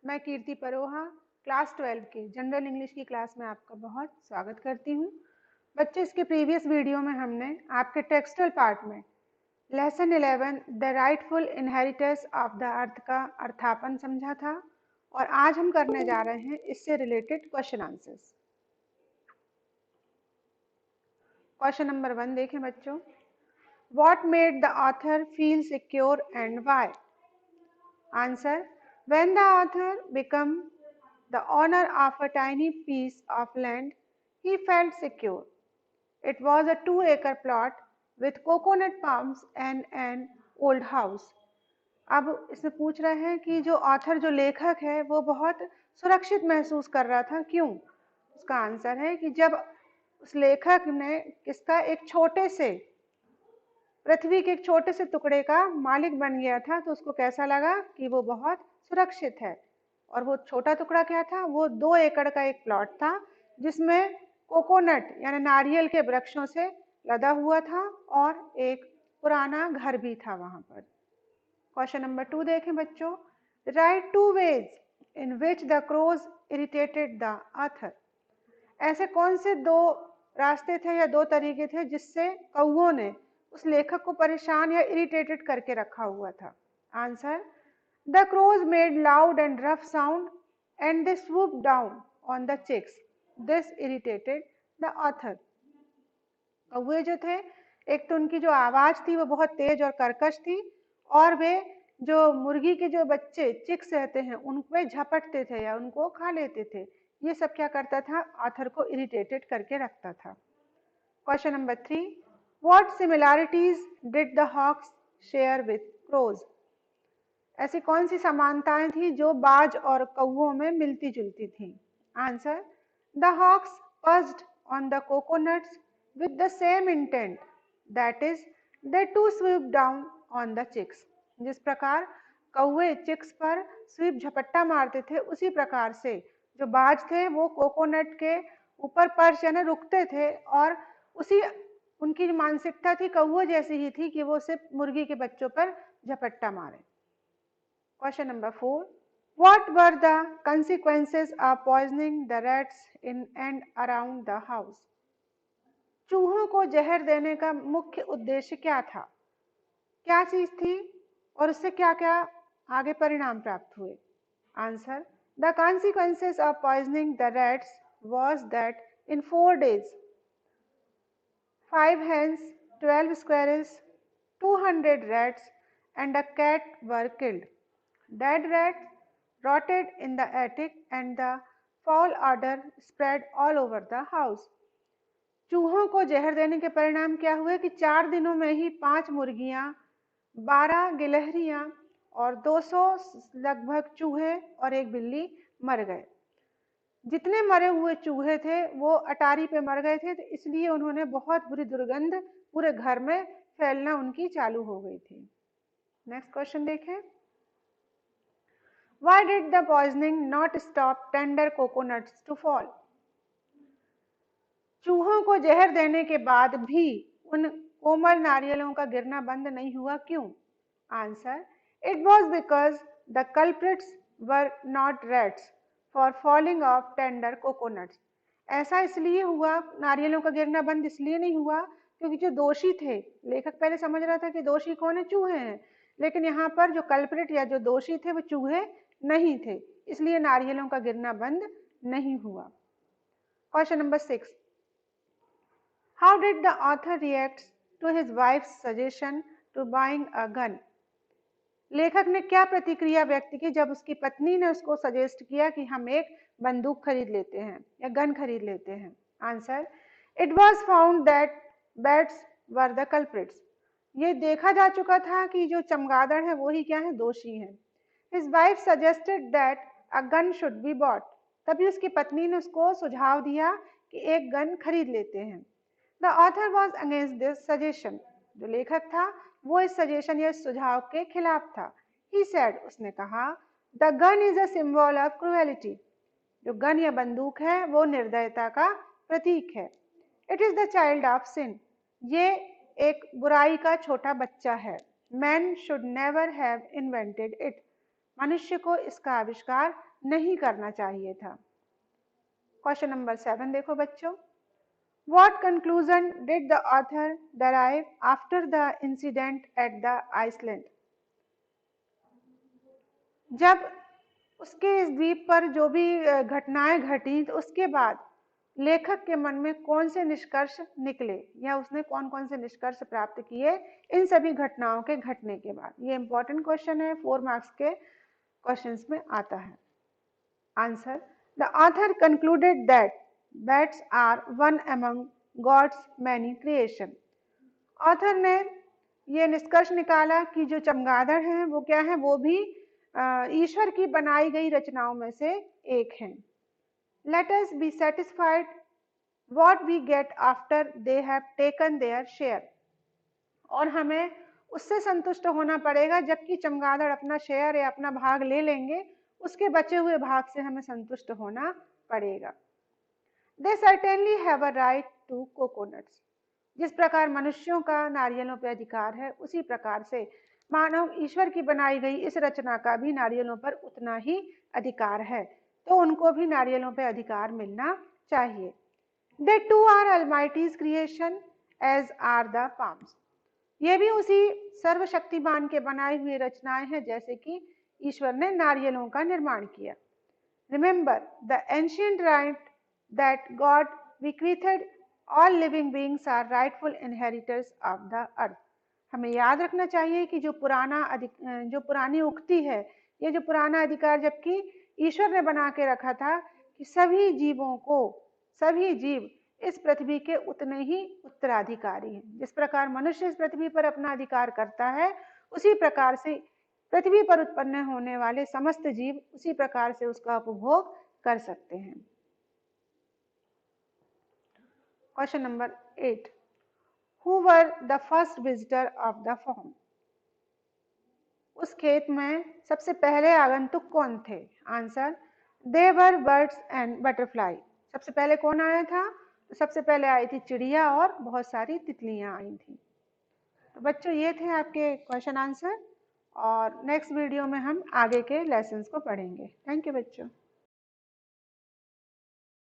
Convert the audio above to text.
मैं कीर्ति परोहा क्लास 12 के general English की क्लास में आपका बहुत स्वागत करती हूँ। बच्चे, इसके प्रीवियस वीडियो में हमने आपके टेक्सटुअल पार्ट में lesson 11 the rightful inheritance of the earth का अर्थापन समझा था और आज हम करने जा रहे हैं इससे related question answers. Question number 1 देखें बच्चों। What made the author feel secure and why? Answer: when the author became the owner of a tiny piece of land, he felt secure. It was a 2-acre plot with coconut palms and an old house. अब इसमें पूछ रहे हैं कि जो author, जो लेखक है, वो बहुत सुरक्षित महसूस कर रहा था। क्यों? उसका आंसर है कि जब उस लेखक ने इसका एक छोटे से पृथ्वी के एक छोटे से टुकड़े का मालिक बन गया था तो उसको कैसा लगा कि वो बहुत सुरक्षित है। और वो छोटा टुकड़ा क्या था? वो 2 एकड़ का एक प्लॉट था जिसमें कोकोनट यानी नारियल के वृक्षों से लदा हुआ था और एक पुराना घर भी था वहां पर। क्वेश्चन नंबर 2 देखें बच्चों। Write 2 ways in which the crows irritated the author. ऐसे कौन से 2 रास्ते थे या 2 तरीके थे जिससे कौओं ने उस लेखक को परेशान या इरिटेटेड करके रखा हुआ था? Answer: the crows made loud and rough sound and they swoop down on the chicks. This irritated the author. कौवे जो थे, एक तो उनकी जो आवाज थी वो बहुत तेज और कर्कश थी और वे जो मुर्गी के जो बच्चे चिक्स रहते हैं उन पे झपटते थे या उनको खा लेते थे। ये सब क्या करता था? ऑथर को इरिटेटेड करके रखता था। Question number 3, What similarities did the hawks share with crows? ऐसी कौन सी समानताएं थी जो बाज और कौवों में मिलती जुलती थी? Answer: The hawks perched on the coconuts with the same intent, that is, they too swooped down on the chicks. जिस प्रकार कौवे चिक्स पर स्वीप झपट्टा मारते थे, उसी प्रकार से जो बाज थे वो कोकोनट के ऊपर पर्च यानी रुकते थे और उसी उनकी मानसिकता थी कौवे जैसी ही थी कि वो सिर्फ मुर्गी के बच्चों पर झपट्टा मारे। Question number 4, What were the consequences of poisoning the rats in and around the house? चूहों को जहर देने का मुख्य उद्देश्य क्या था? क्या चीज थी और उससे क्या क्या आगे परिणाम प्राप्त हुए? Answer: The consequences of poisoning the rats was that in 4 days 5 hens, 12 squirrels, 200 rats and a cat were killed. Dead rats rotted in the attic and the foul odor spread all over the house. चूहों को जहर देने के परिणाम क्या हुए कि 4 दिनों में ही 5 मुर्गियां, 12 गिलहरियां और 200 लगभग चूहे और एक बिल्ली मर गए। जितने मरे हुए चूहे थे वो अटारी पे मर गए थे, तो इसलिए उन्होंने बहुत बुरी दुर्गंध पूरे घर में फैलना उनकी चालू हो गई थी। नेक्स्ट क्वेश्चन देखें। Why did the poisoning not stop tender coconuts to fall? चूहों को जहर देने के बाद भी उन कोमल नारियलों का गिरना बंद नहीं हुआ। क्यों? Answer: It was because the culprits were not rats for falling off tender coconuts. ऐसा इसलिए हुआ, नारियलों का गिरना बंद इसलिए नहीं हुआ क्योंकि जो दोषी थे, लेखक पहले समझ रहा था कि दोषी कौन है? चूहे हैं, लेकिन यहाँ पर जो कल्प्रिट या जो दोषी थे वो चूहे नहीं थे, इसलिए नारियलों का गिरना बंद नहीं हुआ। Question number 6, How did the author react to his wife's suggestion to buying a gun? लेखक ने क्या प्रतिक्रिया व्यक्त की जब उसकी पत्नी ने उसको सजेस्ट किया कि हम एक बंदूक खरीद लेते हैं या गन खरीद लेते हैं? Answer: it was found that bats were the culprits. ये देखा जा चुका था कि जो चमगादड़ है वो ही क्या है? दोषी है। His wife suggested that a gun should be bought. तभी उसकी पत्नी ने उसको सुझाव दिया कि एक गन खरीद लेते हैं। The author was against this suggestion. जो लेखक था वो इस सजेशन या इस सुझाव के खिलाफ था। ही सेड, उसने कहा, the gun is a symbol of cruelty. जो गन या बंदूक है वो निर्दयता का प्रतीक है। It is the child of sin. ये एक बुराई का छोटा बच्चा है। Man should never have invented it. मनुष्य को इसका आविष्कार नहीं करना चाहिए था। क्वेश्चन नंबर 7 देखो बच्चों। What conclusion did the author derive after the incident at the Iceland? जब उसके इस द्वीप पर जो भी घटनाएं घटी तो उसके बाद लेखक के मन में कौन से निष्कर्ष निकले या उसने कौन कौन से निष्कर्ष प्राप्त किए इन सभी घटनाओं के घटने के बाद। ये इंपॉर्टेंट क्वेश्चन है, 4 मार्क्स के क्वेश्चंस में आता है। Answer, the author concluded that bats are one among God's many creation. Author ने ये निष्कर्ष निकाला कि जो चमगादड़ हैं वो क्या है, वो भी ईश्वर की बनाई गई रचनाओं में से एक हैं। Let us be satisfied what we get after they have taken their share. और हमें उससे संतुष्ट होना पड़ेगा जबकि चमगादड़ अपना शेयर या अपना भाग ले लेंगे, उसके बचे हुए भाग से हमें संतुष्ट होना पड़ेगा। They certainly have a right to coconuts. जिस प्रकार मनुष्यों का नारियलों पर अधिकार है उसी प्रकार से मानव ईश्वर की बनाई गई इस रचना का भी नारियलों पर उतना ही अधिकार है, तो उनको भी नारियलों पर अधिकार मिलना चाहिए। They too are Almighty's creation as are the palms. ये भी उसी सर्वशक्तिमान के बनाई हुई रचनाएं हैं जैसे कि ईश्वर ने नारियलों का निर्माण किया। Remember the ancient right that God bequeathed all living beings are rightful inheritors of the earth. हमें याद रखना चाहिए कि जो पुरानी उक्ति है, ये जो पुराना अधिकार जबकि ईश्वर ने बना के रखा था कि सभी जीवों को, सभी जीव इस पृथ्वी के उतने ही उत्तराधिकारी हैं। जिस प्रकार मनुष्य इस पृथ्वी पर अपना अधिकार करता है उसी प्रकार से पृथ्वी पर उत्पन्न होने वाले समस्त जीव उसी प्रकार से उसका उपभोग कर सकते हैं। Question number 8, Who were the first visitor of the farm? उस खेत में सबसे पहले आगंतुक कौन थे? Answer, they were birds and butterfly. सबसे पहले कौन आया था? तो सबसे पहले आई थी चिड़िया और बहुत सारी तितलियां आई थी। तो बच्चों ये थे आपके क्वेश्चन आंसर और नेक्स्ट वीडियो में हम आगे के लेसन्स को पढ़ेंगे। थैंक यू बच्चों।